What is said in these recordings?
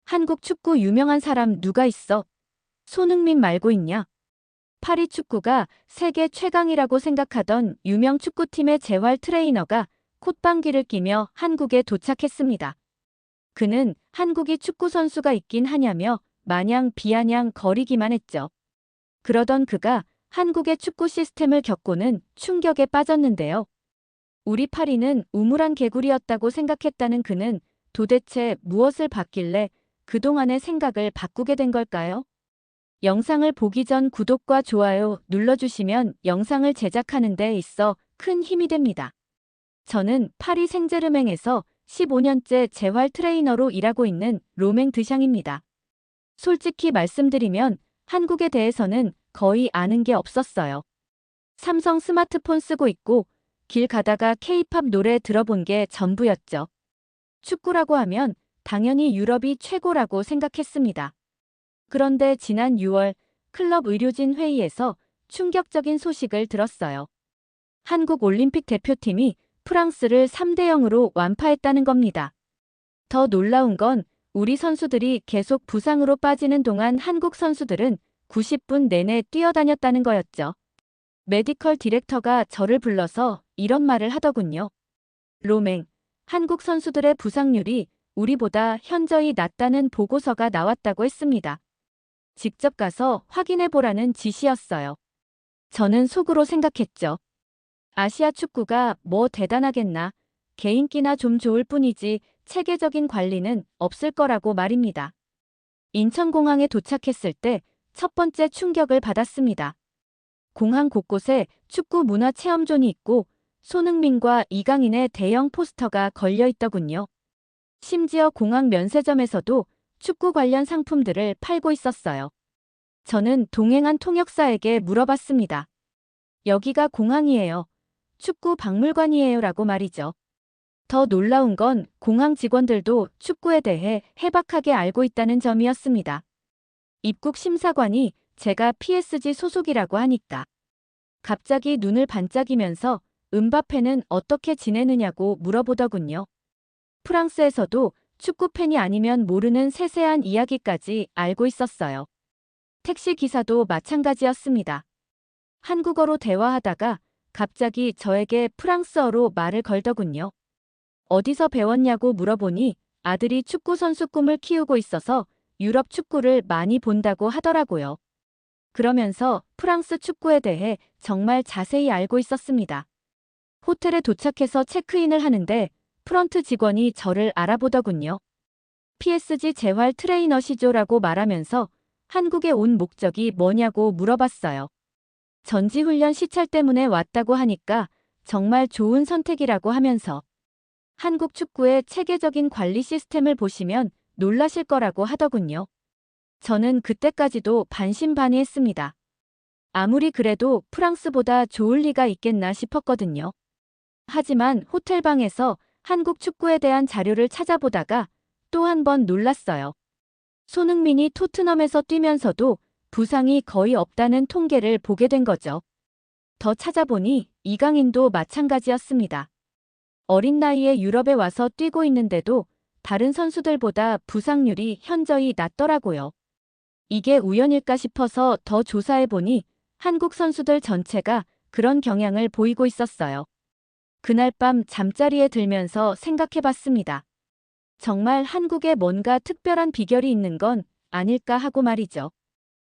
한국 축구 유명한 사람 누가 있어? 손흥민 말고 있냐? 파리 축구가 세계 최강이라고 생각하던 유명 축구팀의 재활 트레이너가 콧방귀를 끼며 한국에 도착했습니다. 그는 한국이 축구 선수가 있긴 하냐며 마냥 비아냥 거리기만 했죠. 그러던 그가 한국의 축구 시스템을 겪고는 충격에 빠졌는데요. 우리 파리는 우물안 개구리였다고 생각했다는 그는 도대체 무엇을 봤길래 그동안의 생각을 바꾸게 된 걸까요? 영상을 보기 전 구독과 좋아요 눌러주시면 영상을 제작하는 데 있어 큰 힘이 됩니다. 저는 파리 생제르맹에서 15년째 재활 트레이너로 일하고 있는 로맹 드샹입니다. 솔직히 말씀드리면 한국에 대해서는 거의 아는 게 없었어요. 삼성 스마트폰 쓰고 있고 길 가다가 K-팝 노래 들어본 게 전부였죠. 축구라고 하면 당연히 유럽이 최고라고 생각했습니다. 그런데 지난 6월 클럽 의료진 회의에서 충격적인 소식을 들었어요. 한국 올림픽 대표팀이 프랑스를 3대 0으로 완파했다는 겁니다. 더 놀라운 건 우리 선수들이 계속 부상으로 빠지는 동안 한국 선수들은 90분 내내 뛰어다녔다는 거였죠. 메디컬 디렉터가 저를 불러서 이런 말을 하더군요. 로맹, 한국 선수들의 부상률이 우리보다 현저히 낮다는 보고서가 나왔다고 했습니다. 직접 가서 확인해보라는 지시였어요. 저는 속으로 생각했죠. 아시아 축구가 뭐 대단하겠나. 개인기나 좀 좋을 뿐이지 체계적인 관리는 없을 거라고 말입니다. 인천공항에 도착했을 때 첫 번째 충격을 받았습니다. 공항 곳곳에 축구 문화 체험존이 있고 손흥민과 이강인의 대형 포스터가 걸려 있더군요. 심지어 공항 면세점에서도 축구 관련 상품들을 팔고 있었어요. 저는 동행한 통역사에게 물어봤습니다. 여기가 공항이에요. 축구 박물관이에요 라고 말이죠. 더 놀라운 건 공항 직원들도 축구에 대해 해박하게 알고 있다는 점이었습니다. 입국 심사관이 제가 PSG 소속이라고 하니까 갑자기 눈을 반짝이면서 음바페는 어떻게 지내느냐고 물어보더군요. 프랑스에서도 축구 팬이 아니면 모르는 세세한 이야기까지 알고 있었어요. 택시 기사도 마찬가지였습니다. 한국어로 대화하다가 갑자기 저에게 프랑스어로 말을 걸더군요. 어디서 배웠냐고 물어보니 아들이 축구 선수 꿈을 키우고 있어서 유럽 축구를 많이 본다고 하더라고요. 그러면서 프랑스 축구에 대해 정말 자세히 알고 있었습니다. 호텔에 도착해서 체크인을 하는데 프런트 직원이 저를 알아보더군요. PSG 재활 트레이너시죠라고 말하면서 한국에 온 목적이 뭐냐고 물어봤어요. 전지훈련 시찰 때문에 왔다고 하니까 정말 좋은 선택이라고 하면서 한국 축구의 체계적인 관리 시스템을 보시면 놀라실 거라고 하더군요. 저는 그때까지도 반신반의했습니다. 아무리 그래도 프랑스보다 좋을 리가 있겠나 싶었거든요. 하지만 호텔방에서 한국 축구에 대한 자료를 찾아보다가 또 한 번 놀랐어요. 손흥민이 토트넘에서 뛰면서도 부상이 거의 없다는 통계를 보게 된 거죠. 더 찾아보니 이강인도 마찬가지였습니다. 어린 나이에 유럽에 와서 뛰고 있는데도 다른 선수들보다 부상률이 현저히 낮더라고요. 이게 우연일까 싶어서 더 조사해보니 한국 선수들 전체가 그런 경향을 보이고 있었어요. 그날 밤 잠자리에 들면서 생각해봤습니다. 정말 한국에 뭔가 특별한 비결이 있는 건 아닐까 하고 말이죠.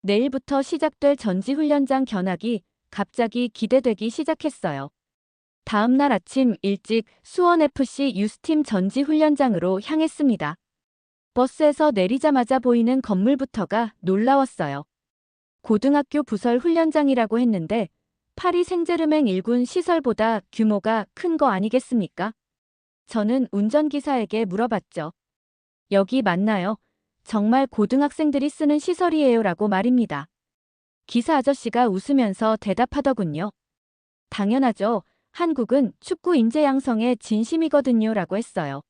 내일부터 시작될 전지훈련장 견학이 갑자기 기대되기 시작했어요. 다음 날 아침 일찍 수원FC 유스팀 전지훈련장으로 향했습니다. 버스에서 내리자마자 보이는 건물부터가 놀라웠어요. 고등학교 부설 훈련장이라고 했는데 파리 생제르맹 1군 시설보다 규모가 큰 거 아니겠습니까? 저는 운전기사에게 물어봤죠. 여기 맞나요? 정말 고등학생들이 쓰는 시설이에요 라고 말입니다. 기사 아저씨가 웃으면서 대답하더군요. 당연하죠. 한국은 축구 인재 양성에 진심이거든요 라고 했어요.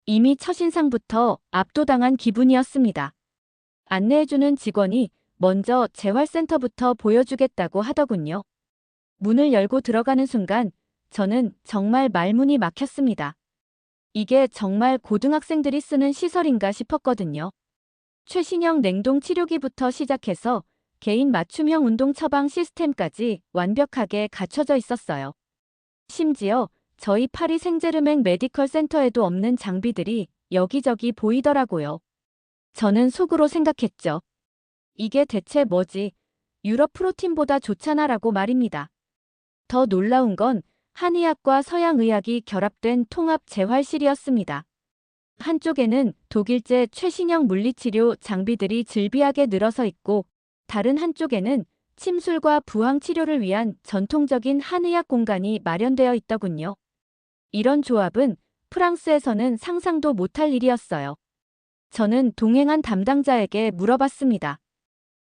이미 첫인상부터 압도당한 기분이었습니다. 안내해주는 직원이 먼저 재활센터부터 보여주겠다고 하더군요. 문을 열고 들어가는 순간 저는 정말 말문이 막혔습니다. 이게 정말 고등학생들이 쓰는 시설인가 싶었거든요. 최신형 냉동 치료기부터 시작해서 개인 맞춤형 운동 처방 시스템까지 완벽하게 갖춰져 있었어요. 심지어 저희 파리 생제르맹 메디컬 센터에도 없는 장비들이 여기저기 보이더라고요. 저는 속으로 생각했죠. 이게 대체 뭐지? 유럽 프로팀보다 좋잖아라고 말입니다. 더 놀라운 건 한의학과 서양의학이 결합된 통합 재활실이었습니다. 한쪽에는 독일제 최신형 물리치료 장비들이 즐비하게 늘어서 있고, 다른 한쪽에는 침술과 부항 치료를 위한 전통적인 한의학 공간이 마련되어 있더군요. 이런 조합은 프랑스에서는 상상도 못할 일이었어요. 저는 동행한 담당자에게 물어봤습니다.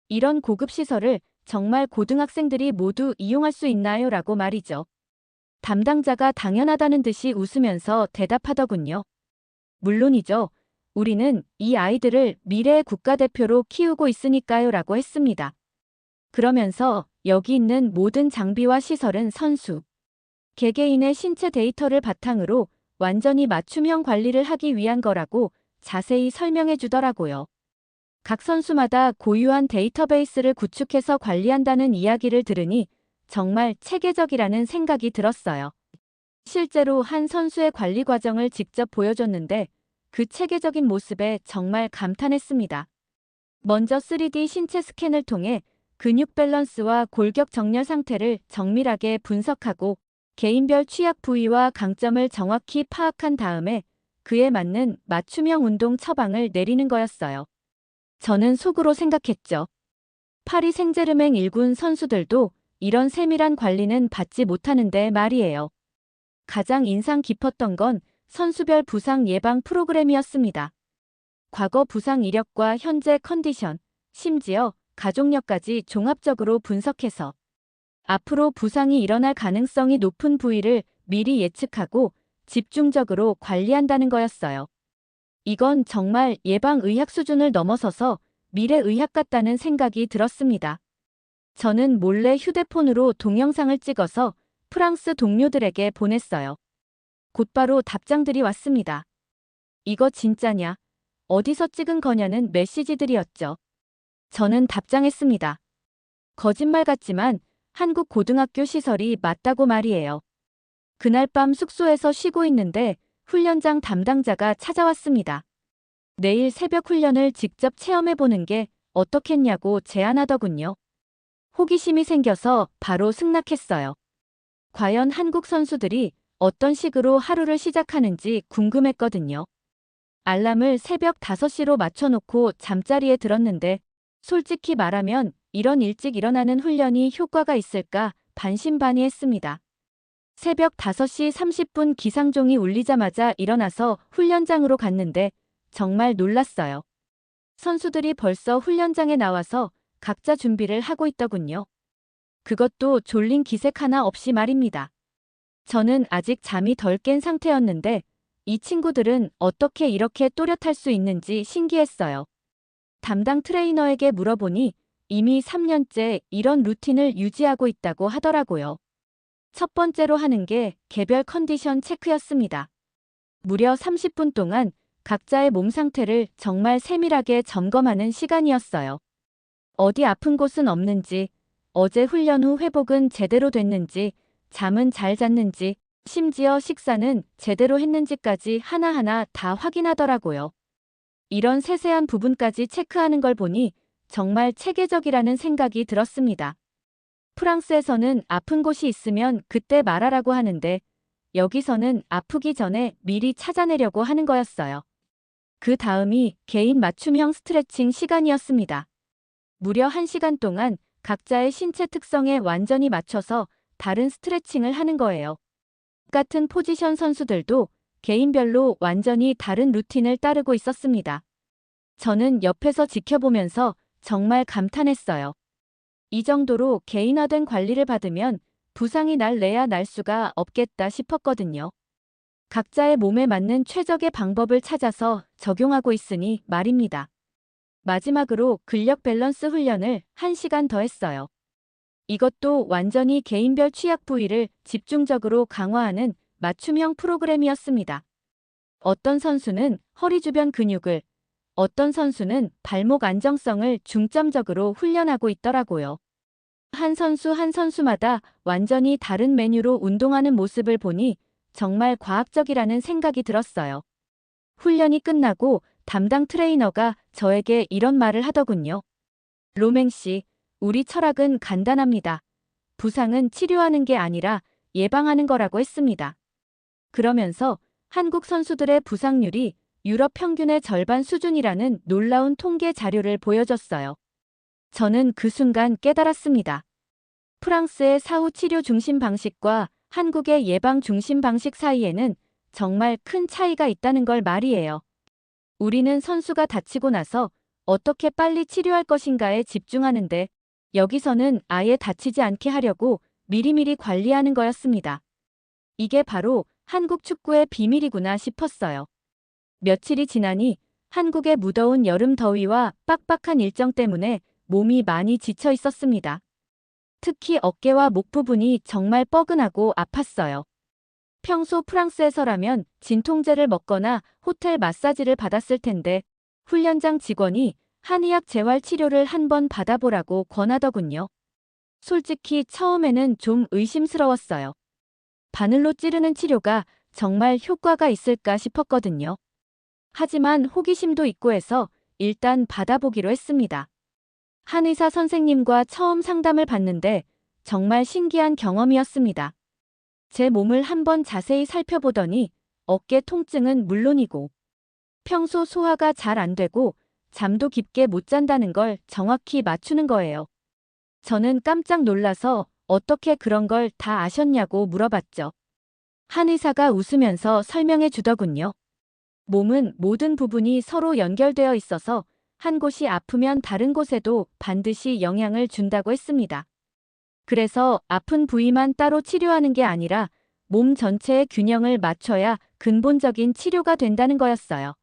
이런 고급 시설을 정말 고등학생들이 모두 이용할 수 있나요? 라고 말이죠. 담당자가 당연하다는 듯이 웃으면서 대답하더군요. 물론이죠. 우리는 이 아이들을 미래의 국가대표로 키우고 있으니까요. 라고 했습니다. 그러면서 여기 있는 모든 장비와 시설은 선수, 개개인의 신체 데이터를 바탕으로 완전히 맞춤형 관리를 하기 위한 거라고 자세히 설명해 주더라고요. 각 선수마다 고유한 데이터베이스를 구축해서 관리한다는 이야기를 들으니 정말 체계적이라는 생각이 들었어요. 실제로 한 선수의 관리 과정을 직접 보여줬는데 그 체계적인 모습에 정말 감탄했습니다. 먼저 3D 신체 스캔을 통해 근육 밸런스와 골격 정렬 상태를 정밀하게 분석하고 개인별 취약 부위와 강점을 정확히 파악한 다음에 그에 맞는 맞춤형 운동 처방을 내리는 거였어요. 저는 속으로 생각했죠. 파리 생제르맹 1군 선수들도 이런 세밀한 관리는 받지 못하는데 말이에요. 가장 인상 깊었던 건 선수별 부상 예방 프로그램이었습니다. 과거 부상 이력과 현재 컨디션, 심지어 가족력까지 종합적으로 분석해서 앞으로 부상이 일어날 가능성이 높은 부위를 미리 예측하고 집중적으로 관리한다는 거였어요. 이건 정말 예방의학 수준을 넘어서서 미래의학 같다는 생각이 들었습니다. 저는 몰래 휴대폰으로 동영상을 찍어서 프랑스 동료들에게 보냈어요. 곧바로 답장들이 왔습니다. 이거 진짜냐? 어디서 찍은 거냐는 메시지들이었죠. 저는 답장했습니다. 거짓말 같지만 한국 고등학교 시설이 맞다고 말이에요. 그날 밤 숙소에서 쉬고 있는데 훈련장 담당자가 찾아왔습니다. 내일 새벽 훈련을 직접 체험해보는 게 어떻겠냐고 제안하더군요. 호기심이 생겨서 바로 승낙했어요. 과연 한국 선수들이 어떤 식으로 하루를 시작하는지 궁금했거든요. 알람을 새벽 5시로 맞춰놓고 잠자리에 들었는데 솔직히 말하면 이런 일찍 일어나는 훈련이 효과가 있을까 반신반의했습니다. 새벽 5시 30분 기상종이 울리자마자 일어나서 훈련장으로 갔는데 정말 놀랐어요. 선수들이 벌써 훈련장에 나와서 각자 준비를 하고 있더군요. 그것도 졸린 기색 하나 없이 말입니다. 저는 아직 잠이 덜 깬 상태였는데 이 친구들은 어떻게 이렇게 또렷할 수 있는지 신기했어요. 담당 트레이너에게 물어보니 이미 3년째 이런 루틴을 유지하고 있다고 하더라고요. 첫 번째로 하는 게 개별 컨디션 체크였습니다. 무려 30분 동안 각자의 몸 상태를 정말 세밀하게 점검하는 시간이었어요. 어디 아픈 곳은 없는지, 어제 훈련 후 회복은 제대로 됐는지, 잠은 잘 잤는지, 심지어 식사는 제대로 했는지까지 하나하나 다 확인하더라고요. 이런 세세한 부분까지 체크하는 걸 보니 정말 체계적이라는 생각이 들었습니다. 프랑스에서는 아픈 곳이 있으면 그때 말하라고 하는데 여기서는 아프기 전에 미리 찾아내려고 하는 거였어요. 그 다음이 개인 맞춤형 스트레칭 시간이었습니다. 무려 1시간 동안 각자의 신체 특성에 완전히 맞춰서 다른 스트레칭을 하는 거예요. 같은 포지션 선수들도 개인별로 완전히 다른 루틴을 따르고 있었습니다. 저는 옆에서 지켜보면서 정말 감탄했어요. 이 정도로 개인화된 관리를 받으면 부상이 날래야 날 수가 없겠다 싶었거든요. 각자의 몸에 맞는 최적의 방법을 찾아서 적용하고 있으니 말입니다. 마지막으로 근력 밸런스 훈련을 1시간 더 했어요. 이것도 완전히 개인별 취약 부위를 집중적으로 강화하는 맞춤형 프로그램이었습니다. 어떤 선수는 허리 주변 근육을, 어떤 선수는 발목 안정성을 중점적으로 훈련하고 있더라고요. 한 선수 한 선수마다 완전히 다른 메뉴로 운동하는 모습을 보니 정말 과학적이라는 생각이 들었어요. 훈련이 끝나고 담당 트레이너가 저에게 이런 말을 하더군요. 로맹 씨, 우리 철학은 간단합니다. 부상은 치료하는 게 아니라 예방하는 거라고 했습니다. 그러면서 한국 선수들의 부상률이 유럽 평균의 절반 수준이라는 놀라운 통계 자료를 보여줬어요. 저는 그 순간 깨달았습니다. 프랑스의 사후 치료 중심 방식과 한국의 예방 중심 방식 사이에는 정말 큰 차이가 있다는 걸 말이에요. 우리는 선수가 다치고 나서 어떻게 빨리 치료할 것인가에 집중하는데 여기서는 아예 다치지 않게 하려고 미리미리 관리하는 거였습니다. 이게 바로 한국 축구의 비밀이구나 싶었어요. 며칠이 지나니 한국의 무더운 여름 더위와 빡빡한 일정 때문에 몸이 많이 지쳐 있었습니다. 특히 어깨와 목 부분이 정말 뻐근하고 아팠어요. 평소 프랑스에서라면 진통제를 먹거나 호텔 마사지를 받았을 텐데 훈련장 직원이 한의학 재활 치료를 한번 받아보라고 권하더군요. 솔직히 처음에는 좀 의심스러웠어요. 바늘로 찌르는 치료가 정말 효과가 있을까 싶었거든요. 하지만 호기심도 있고 해서 일단 받아보기로 했습니다. 한의사 선생님과 처음 상담을 받는데 정말 신기한 경험이었습니다. 제 몸을 한번 자세히 살펴보더니 어깨 통증은 물론이고 평소 소화가 잘 안 되고 잠도 깊게 못 잔다는 걸 정확히 맞추는 거예요. 저는 깜짝 놀라서 어떻게 그런 걸 다 아셨냐고 물어봤죠. 한의사가 웃으면서 설명해 주더군요. 몸은 모든 부분이 서로 연결되어 있어서 한 곳이 아프면 다른 곳에도 반드시 영향을 준다고 했습니다. 그래서 아픈 부위만 따로 치료하는 게 아니라 몸 전체의 균형을 맞춰야 근본적인 치료가 된다는 거였어요.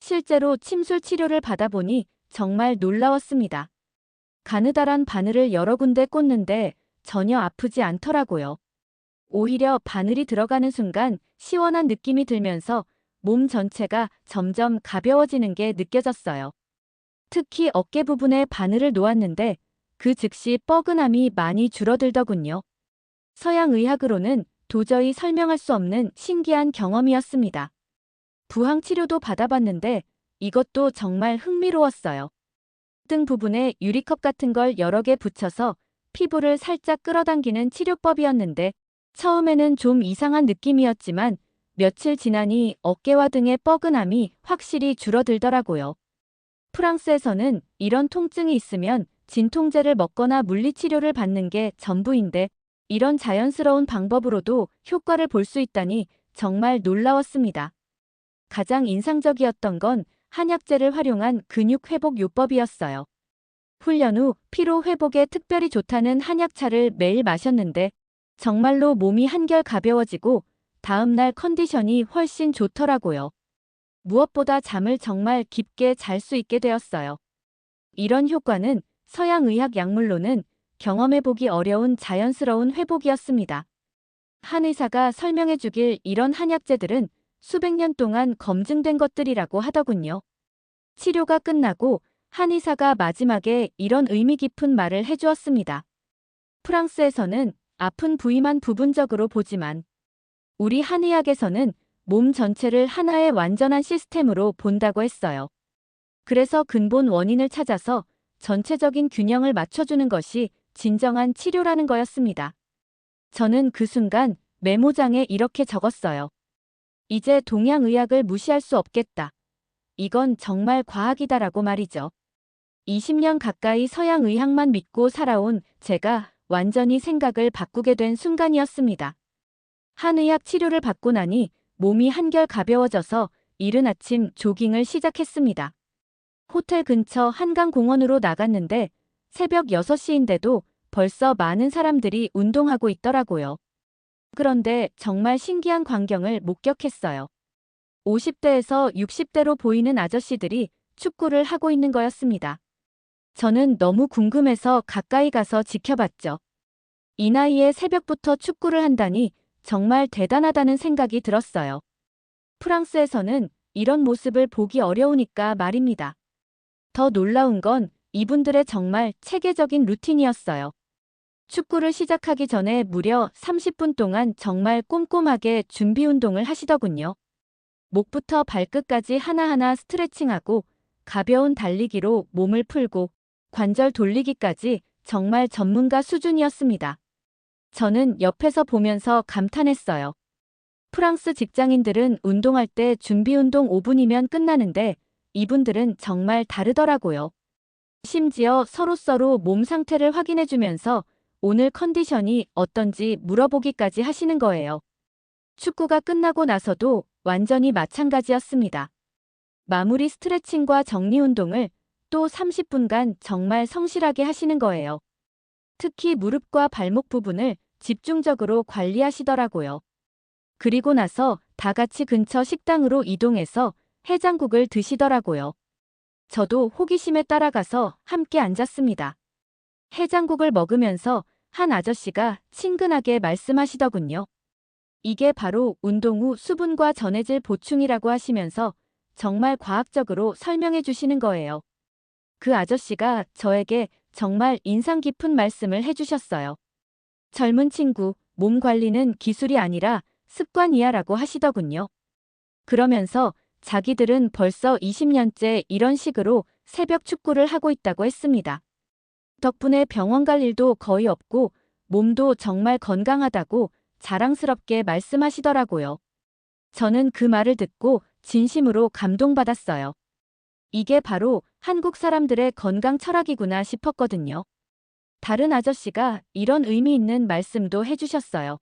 실제로 침술 치료를 받아보니 정말 놀라웠습니다. 가느다란 바늘을 여러 군데 꽂는데 전혀 아프지 않더라고요. 오히려 바늘이 들어가는 순간 시원한 느낌이 들면서 몸 전체가 점점 가벼워지는 게 느껴졌어요. 특히 어깨 부분에 바늘을 놓았는데 그 즉시 뻐근함이 많이 줄어들더군요. 서양 의학으로는 도저히 설명할 수 없는 신기한 경험이었습니다. 부항 치료도 받아봤는데 이것도 정말 흥미로웠어요. 등 부분에 유리컵 같은 걸 여러 개 붙여서 피부를 살짝 끌어당기는 치료법이었는데 처음에는 좀 이상한 느낌이었지만 며칠 지나니 어깨와 등의 뻐근함이 확실히 줄어들더라고요. 프랑스에서는 이런 통증이 있으면 진통제를 먹거나 물리치료를 받는 게 전부인데 이런 자연스러운 방법으로도 효과를 볼 수 있다니 정말 놀라웠습니다. 가장 인상적이었던 건 한약재를 활용한 근육회복 요법이었어요. 훈련 후 피로 회복에 특별히 좋다는 한약차를 매일 마셨는데 정말로 몸이 한결 가벼워지고 다음날 컨디션이 훨씬 좋더라고요. 무엇보다 잠을 정말 깊게 잘 수 있게 되었어요. 이런 효과는 서양 의학 약물로는 경험해보기 어려운 자연스러운 회복이었습니다. 한의사가 설명해 주길 이런 한약재들은 수백 년 동안 검증된 것들이라고 하더군요. 치료가 끝나고 한의사가 마지막에 이런 의미 깊은 말을 해주었습니다. 프랑스에서는 아픈 부위만 부분적으로 보지만 우리 한의학에서는 몸 전체를 하나의 완전한 시스템으로 본다고 했어요. 그래서 근본 원인을 찾아서 전체적인 균형을 맞춰주는 것이 진정한 치료라는 거였습니다. 저는 그 순간 메모장에 이렇게 적었어요. 이제 동양의학을 무시할 수 없겠다. 이건 정말 과학이다라고 말이죠. 20년 가까이 서양의학만 믿고 살아온 제가 완전히 생각을 바꾸게 된 순간이었습니다. 한의학 치료를 받고 나니 몸이 한결 가벼워져서 이른 아침 조깅을 시작했습니다. 호텔 근처 한강공원으로 나갔는데 새벽 6시인데도 벌써 많은 사람들이 운동하고 있더라고요. 그런데 정말 신기한 광경을 목격했어요. 50대에서 60대로 보이는 아저씨들이 축구를 하고 있는 거였습니다. 저는 너무 궁금해서 가까이 가서 지켜봤죠. 이 나이에 새벽부터 축구를 한다니 정말 대단하다는 생각이 들었어요. 프랑스에서는 이런 모습을 보기 어려우니까 말입니다. 더 놀라운 건 이분들의 정말 체계적인 루틴이었어요. 축구를 시작하기 전에 무려 30분 동안 정말 꼼꼼하게 준비 운동을 하시더군요. 목부터 발끝까지 하나하나 스트레칭하고 가벼운 달리기로 몸을 풀고 관절 돌리기까지 정말 전문가 수준이었습니다. 저는 옆에서 보면서 감탄했어요. 프랑스 직장인들은 운동할 때 준비 운동 5분이면 끝나는데 이분들은 정말 다르더라고요. 심지어 서로 몸 상태를 확인해주면서 오늘 컨디션이 어떤지 물어보기까지 하시는 거예요. 축구가 끝나고 나서도 완전히 마찬가지였습니다. 마무리 스트레칭과 정리 운동을 또 30분간 정말 성실하게 하시는 거예요. 특히 무릎과 발목 부분을 집중적으로 관리하시더라고요. 그리고 나서 다 같이 근처 식당으로 이동해서 해장국을 드시더라고요. 저도 호기심에 따라가서 함께 앉았습니다. 해장국을 먹으면서 한 아저씨가 친근하게 말씀하시더군요. 이게 바로 운동 후 수분과 전해질 보충이라고 하시면서 정말 과학적으로 설명해 주시는 거예요. 그 아저씨가 저에게 정말 인상 깊은 말씀을 해주셨어요. 젊은 친구, 몸 관리는 기술이 아니라 습관이야라고 하시더군요. 그러면서 자기들은 벌써 20년째 이런 식으로 새벽 축구를 하고 있다고 했습니다. 덕분에 병원 갈 일도 거의 없고 몸도 정말 건강하다고 자랑스럽게 말씀하시더라고요. 저는 그 말을 듣고 진심으로 감동받았어요. 이게 바로 한국 사람들의 건강 철학이구나 싶었거든요. 다른 아저씨가 이런 의미 있는 말씀도 해주셨어요.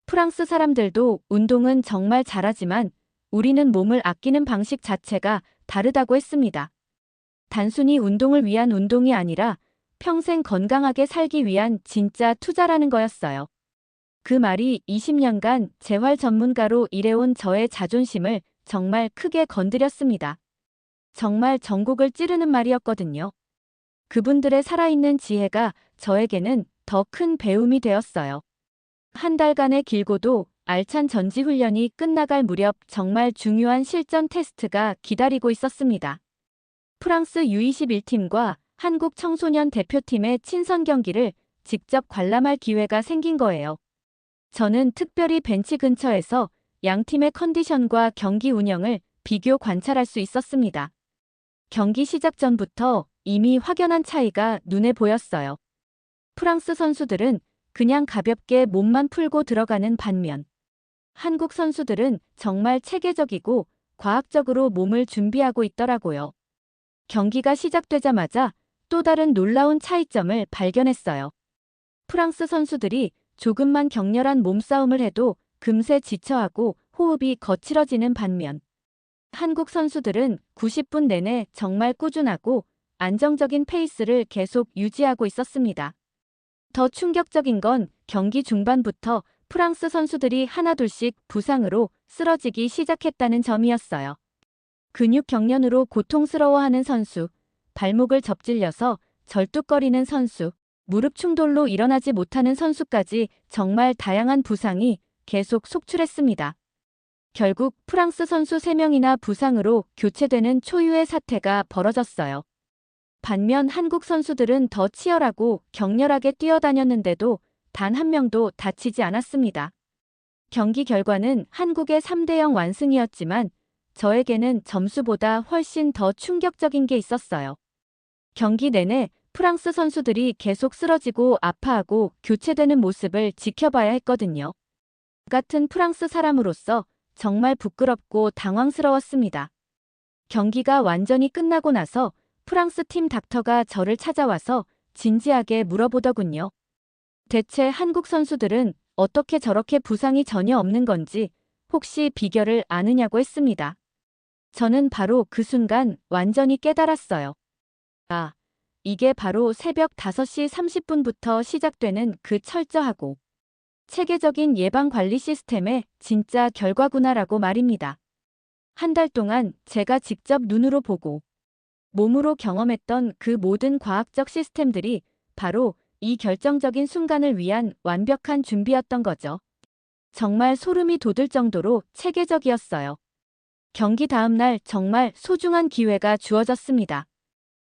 프랑스 사람들도 운동은 정말 잘하지만 우리는 몸을 아끼는 방식 자체가 다르다고 했습니다. 단순히 운동을 위한 운동이 아니라 평생 건강하게 살기 위한 진짜 투자라는 거였어요. 그 말이 20년간 재활 전문가로 일해온 저의 자존심을 정말 크게 건드렸습니다. 정말 전곡을 찌르는 말이었거든요. 그분들의 살아있는 지혜가 저에게는 더 큰 배움이 되었어요. 한 달간의 길고도 알찬 전지훈련이 끝나갈 무렵 정말 중요한 실전 테스트가 기다리고 있었습니다. 프랑스 U21팀과 한국 청소년 대표팀의 친선 경기를 직접 관람할 기회가 생긴 거예요. 저는 특별히 벤치 근처에서 양 팀의 컨디션과 경기 운영을 비교 관찰할 수 있었습니다. 경기 시작 전부터 이미 확연한 차이가 눈에 보였어요. 프랑스 선수들은 그냥 가볍게 몸만 풀고 들어가는 반면 한국 선수들은 정말 체계적이고 과학적으로 몸을 준비하고 있더라고요. 경기가 시작되자마자 또 다른 놀라운 차이점을 발견했어요. 프랑스 선수들이 조금만 격렬한 몸싸움을 해도 금세 지쳐하고 호흡이 거칠어지는 반면 한국 선수들은 90분 내내 정말 꾸준하고 안정적인 페이스를 계속 유지하고 있었습니다. 더 충격적인 건 경기 중반부터 프랑스 선수들이 하나둘씩 부상으로 쓰러지기 시작했다는 점이었어요. 근육 경련으로 고통스러워하는 선수, 발목을 접질려서 절뚝거리는 선수, 무릎 충돌로 일어나지 못하는 선수까지 정말 다양한 부상이 계속 속출했습니다. 결국 프랑스 선수 3명이나 부상으로 교체되는 초유의 사태가 벌어졌어요. 반면 한국 선수들은 더 치열하고 격렬하게 뛰어다녔는데도 단 한 명도 다치지 않았습니다. 경기 결과는 한국의 3대0 완승이었지만 저에게는 점수보다 훨씬 더 충격적인 게 있었어요. 경기 내내 프랑스 선수들이 계속 쓰러지고 아파하고 교체되는 모습을 지켜봐야 했거든요. 같은 프랑스 사람으로서 정말 부끄럽고 당황스러웠습니다. 경기가 완전히 끝나고 나서 프랑스 팀 닥터가 저를 찾아와서 진지하게 물어보더군요. 대체 한국 선수들은 어떻게 저렇게 부상이 전혀 없는 건지 혹시 비결을 아느냐고 했습니다. 저는 바로 그 순간 완전히 깨달았어요. 아, 이게 바로 새벽 5시 30분부터 시작되는 그 철저하고 체계적인 예방관리 시스템의 진짜 결과구나라고 말입니다. 한 달 동안 제가 직접 눈으로 보고 몸으로 경험했던 그 모든 과학적 시스템들이 바로 이 결정적인 순간을 위한 완벽한 준비였던 거죠. 정말 소름이 돋을 정도로 체계적이었어요. 경기 다음 날 정말 소중한 기회가 주어졌습니다.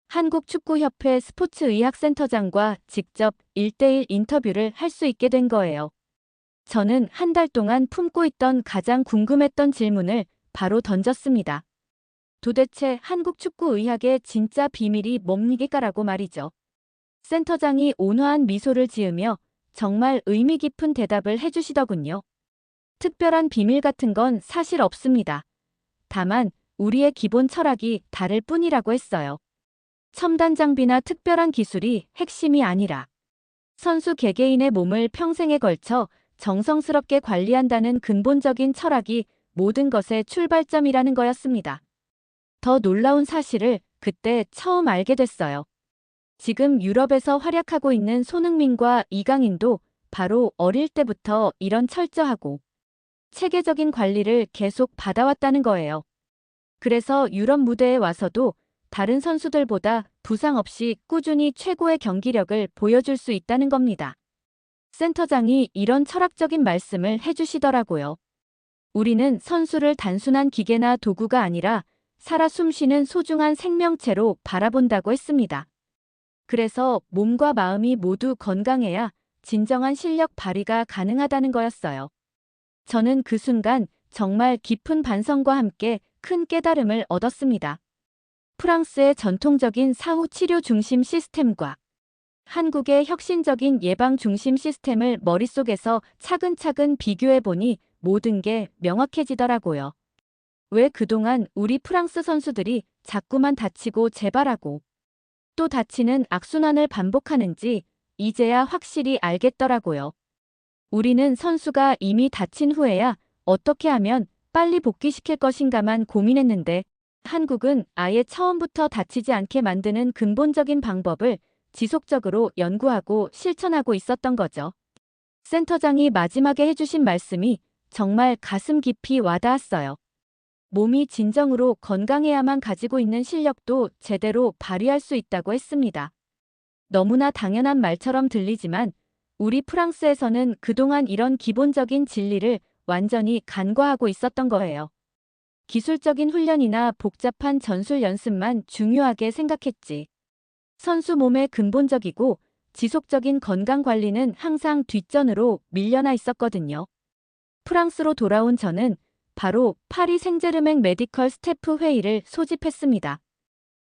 한국축구협회 스포츠의학센터장과 직접 1대1 인터뷰를 할 수 있게 된 거예요. 저는 한 달 동안 품고 있던 가장 궁금했던 질문을 바로 던졌습니다. 도대체 한국축구의학의 진짜 비밀이 뭡니까라고 말이죠. 센터장이 온화한 미소를 지으며 정말 의미 깊은 대답을 해주시더군요. 특별한 비밀 같은 건 사실 없습니다. 다만 우리의 기본 철학이 다를 뿐이라고 했어요. 첨단 장비나 특별한 기술이 핵심이 아니라 선수 개개인의 몸을 평생에 걸쳐 정성스럽게 관리한다는 근본적인 철학이 모든 것의 출발점이라는 거였습니다. 더 놀라운 사실을 그때 처음 알게 됐어요. 지금 유럽에서 활약하고 있는 손흥민과 이강인도 바로 어릴 때부터 이런 철저하고 체계적인 관리를 계속 받아왔다는 거예요. 그래서 유럽 무대에 와서도 다른 선수들보다 부상 없이 꾸준히 최고의 경기력을 보여줄 수 있다는 겁니다. 센터장이 이런 철학적인 말씀을 해주시더라고요. 우리는 선수를 단순한 기계나 도구가 아니라 살아 숨쉬는 소중한 생명체로 바라본다고 했습니다. 그래서 몸과 마음이 모두 건강해야 진정한 실력 발휘가 가능하다는 거였어요. 저는 그 순간 정말 깊은 반성과 함께 큰 깨달음을 얻었습니다. 프랑스의 전통적인 사후 치료 중심 시스템과 한국의 혁신적인 예방 중심 시스템을 머릿속에서 차근차근 비교해보니 모든 게 명확해지더라고요. 왜 그동안 우리 프랑스 선수들이 자꾸만 다치고 재발하고 또 다치는 악순환을 반복하는지 이제야 확실히 알겠더라고요. 우리는 선수가 이미 다친 후에야 어떻게 하면 빨리 복귀시킬 것인가만 고민했는데 한국은 아예 처음부터 다치지 않게 만드는 근본적인 방법을 지속적으로 연구하고 실천하고 있었던 거죠. 센터장이 마지막에 해주신 말씀이 정말 가슴 깊이 와닿았어요. 몸이 진정으로 건강해야만 가지고 있는 실력도 제대로 발휘할 수 있다고 했습니다. 너무나 당연한 말처럼 들리지만 우리 프랑스에서는 그동안 이런 기본적인 진리를 완전히 간과하고 있었던 거예요. 기술적인 훈련이나 복잡한 전술 연습만 중요하게 생각했지. 선수 몸의 근본적이고 지속적인 건강 관리는 항상 뒷전으로 밀려나 있었거든요. 프랑스로 돌아온 저는 바로 파리 생제르맹 메디컬 스태프 회의를 소집했습니다.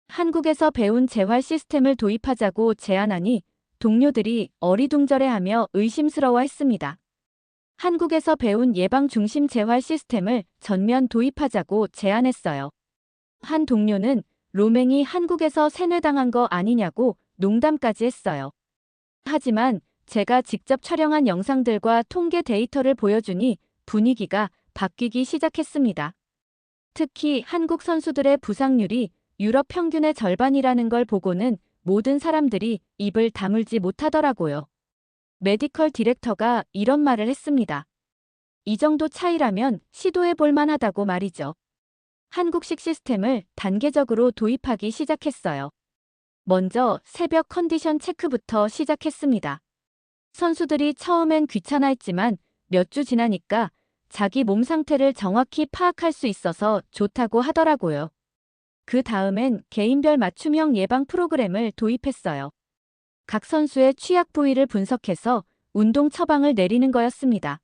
한국에서 배운 재활 시스템을 도입하자고 제안하니 동료들이 어리둥절해하며 의심스러워했습니다. 한국에서 배운 예방 중심 재활 시스템을 전면 도입하자고 제안했어요. 한 동료는 로맹이 한국에서 세뇌당한 거 아니냐고 농담까지 했어요. 하지만 제가 직접 촬영한 영상들과 통계 데이터를 보여주니 분위기가 바뀌기 시작했습니다. 특히 한국 선수들의 부상률이 유럽 평균의 절반이라는 걸 보고는 모든 사람들이 입을 다물지 못하더라고요. 메디컬 디렉터가 이런 말을 했습니다. 이 정도 차이라면 시도해 볼 만하다고 말이죠. 한국식 시스템을 단계적으로 도입하기 시작했어요. 먼저 새벽 컨디션 체크부터 시작했습니다. 선수들이 처음엔 귀찮아했지만 몇 주 지나니까 자기 몸 상태를 정확히 파악할 수 있어서 좋다고 하더라고요. 그 다음엔 개인별 맞춤형 예방 프로그램을 도입했어요. 각 선수의 취약 부위를 분석해서 운동 처방을 내리는 거였습니다.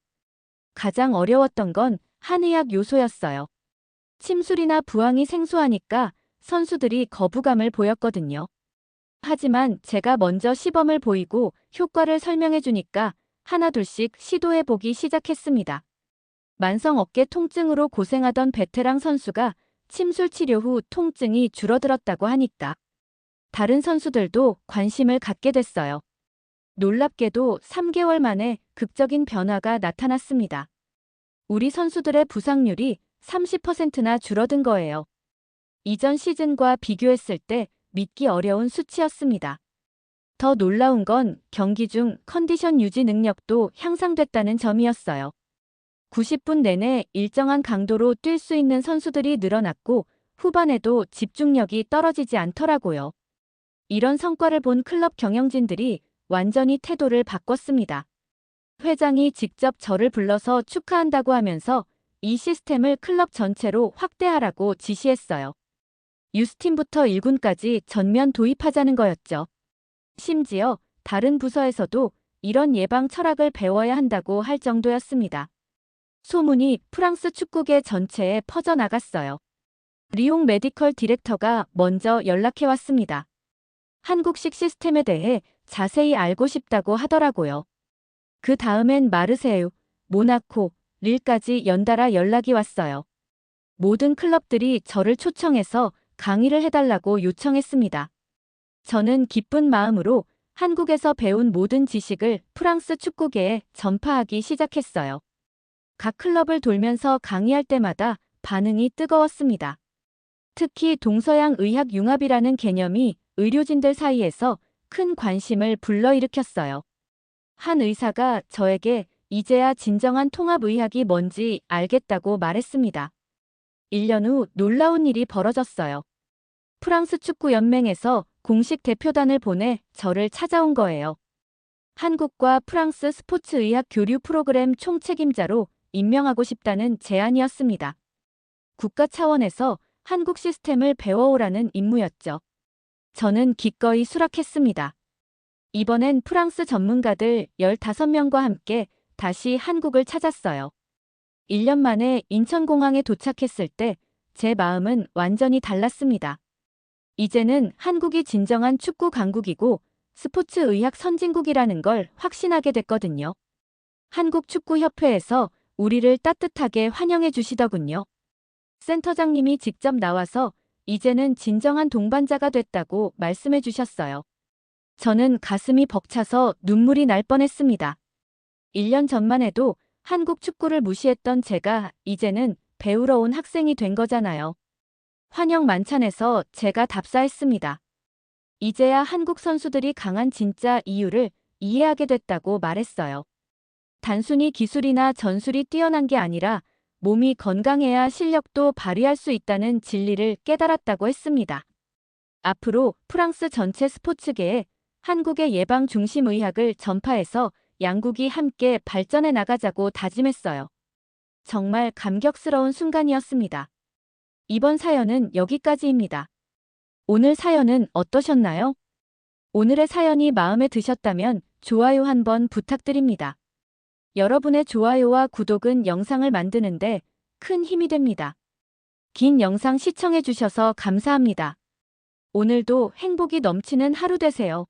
가장 어려웠던 건 한의학 요소였어요. 침술이나 부항이 생소하니까 선수들이 거부감을 보였거든요. 하지만 제가 먼저 시범을 보이고 효과를 설명해 주니까 하나둘씩 시도해 보기 시작했습니다. 만성 어깨 통증으로 고생하던 베테랑 선수가 침술 치료 후 통증이 줄어들었다고 하니까 다른 선수들도 관심을 갖게 됐어요. 놀랍게도 3개월 만에 극적인 변화가 나타났습니다. 우리 선수들의 부상률이 30%나 줄어든 거예요. 이전 시즌과 비교했을 때 믿기 어려운 수치였습니다. 더 놀라운 건 경기 중 컨디션 유지 능력도 향상됐다는 점이었어요. 90분 내내 일정한 강도로 뛸 수 있는 선수들이 늘어났고 후반에도 집중력이 떨어지지 않더라고요. 이런 성과를 본 클럽 경영진들이 완전히 태도를 바꿨습니다. 회장이 직접 저를 불러서 축하한다고 하면서 이 시스템을 클럽 전체로 확대하라고 지시했어요. 유스팀부터 일군까지 전면 도입하자는 거였죠. 심지어 다른 부서에서도 이런 예방 철학을 배워야 한다고 할 정도였습니다. 소문이 프랑스 축구계 전체에 퍼져나갔어요. 리옹 메디컬 디렉터가 먼저 연락해왔습니다. 한국식 시스템에 대해 자세히 알고 싶다고 하더라고요. 그 다음엔 마르세유, 모나코, 릴까지 연달아 연락이 왔어요. 모든 클럽들이 저를 초청해서 강의를 해달라고 요청했습니다. 저는 기쁜 마음으로 한국에서 배운 모든 지식을 프랑스 축구계에 전파하기 시작했어요. 각 클럽을 돌면서 강의할 때마다 반응이 뜨거웠습니다. 특히 동서양 의학 융합이라는 개념이 의료진들 사이에서 큰 관심을 불러일으켰어요. 한 의사가 저에게 이제야 진정한 통합의학이 뭔지 알겠다고 말했습니다. 1년 후 놀라운 일이 벌어졌어요. 프랑스 축구연맹에서 공식 대표단을 보내 저를 찾아온 거예요. 한국과 프랑스 스포츠의학 교류 프로그램 총책임자로 임명하고 싶다는 제안이었습니다. 국가 차원에서 한국 시스템을 배워오라는 임무였죠. 저는 기꺼이 수락했습니다. 이번엔 프랑스 전문가들 15명과 함께 다시 한국을 찾았어요. 1년 만에 인천공항에 도착했을 때 제 마음은 완전히 달랐습니다. 이제는 한국이 진정한 축구 강국이고 스포츠의학 선진국이라는 걸 확신하게 됐거든요. 한국축구협회에서 우리를 따뜻하게 환영해 주시더군요. 센터장님이 직접 나와서 이제는 진정한 동반자가 됐다고 말씀해 주셨어요. 저는 가슴이 벅차서 눈물이 날 뻔했습니다. 1년 전만 해도 한국 축구를 무시했던 제가 이제는 배우러 온 학생이 된 거잖아요. 환영 만찬에서 제가 답사했습니다. 이제야 한국 선수들이 강한 진짜 이유를 이해하게 됐다고 말했어요. 단순히 기술이나 전술이 뛰어난 게 아니라 몸이 건강해야 실력도 발휘할 수 있다는 진리를 깨달았다고 했습니다. 앞으로 프랑스 전체 스포츠계에 한국의 예방 중심 의학을 전파해서 양국이 함께 발전해 나가자고 다짐했어요. 정말 감격스러운 순간이었습니다. 이번 사연은 여기까지입니다. 오늘 사연은 어떠셨나요? 오늘의 사연이 마음에 드셨다면 좋아요 한번 부탁드립니다. 여러분의 좋아요와 구독은 영상을 만드는데 큰 힘이 됩니다. 긴 영상 시청해 주셔서 감사합니다. 오늘도 행복이 넘치는 하루 되세요.